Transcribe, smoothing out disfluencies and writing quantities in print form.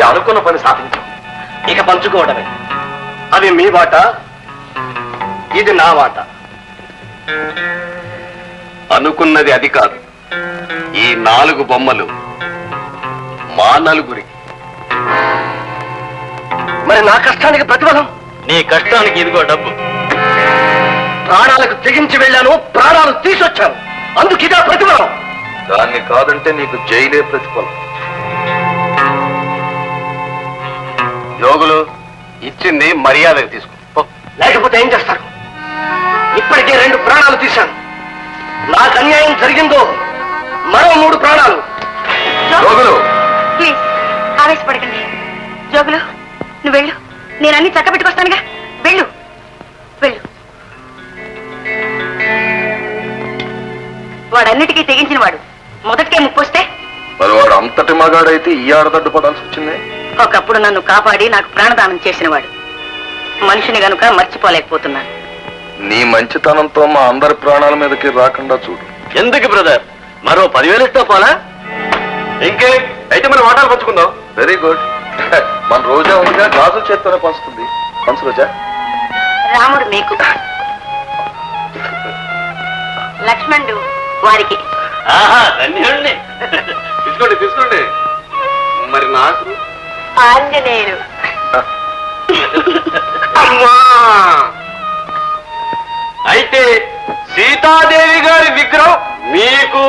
అనుకున్న పని సాధించాం. ఇక పంచుకోవడమే. అది మీ వాట, ఇది నా వాట. అనుకున్నది అది కాదు. ఈ 4 బొమ్మలు మా నలుగురికి. మరి నా కష్టానికి ప్రతిఫలం? నీ కష్టానికి ఇదిగో డబ్బు. ప్రాణాలకు తెగించి వెళ్ళాను, ప్రాణాలు తీసుకొచ్చాను. అందుకు ఇదా ప్రతిఫలం. దాన్ని కాదంటే నీకు జైలే ప్రతిఫలం. యోగులు ఇచ్చింది మర్యాదగా తీసుకో, లేకపోతే ఏం చేస్తారు? ఇప్పటికే 2 ప్రాణాలు తీశాను. నాకు అన్యాయం జరిగిందో మరో 3 ప్రాణాలు. యోగులు ప్లీజ్ ఆవేశపడకండి. జోగులు నువ్వు వెళ్ళు, నేను అన్ని చక్క పెట్టుకొస్తానుగా. వెళ్ళు వెళ్ళు. వాడన్నిటికీ తెగించిన వాడు మొదటికే ముప్పొస్తే మరి వాడు అంతటి మగాడైతే ఈ ఆడదడ్డు పడాల్సి వచ్చింది. ఒకప్పుడు నన్ను కాపాడి నాకు ప్రాణదానం చేసినవాడు. మనిషిని గనుక మర్చిపోలేకపోతున్నాను. నీ మంచితనంతో మా అందరి ప్రాణాల మీదకి రాకుండా చూడు. ఎందుకు బ్రదర్, మరో 10,000 ఇస్తా పోలా? ఇంకే అయితే మనం వాటాలు పంచుకుందాం. Very good. మన రోజా ఉందిగా, గాజు చేత్తోనే పంచుతుంది. పంచు రోజా. రాముడు మీకు, లక్ష్మణుడు వారికి. తీసుకోండి తీసుకోండి. మరి నాకు ఆంజనేయుడు. అమ్మా, అయితే సీతాదేవి గారి విగ్రహం మీకు.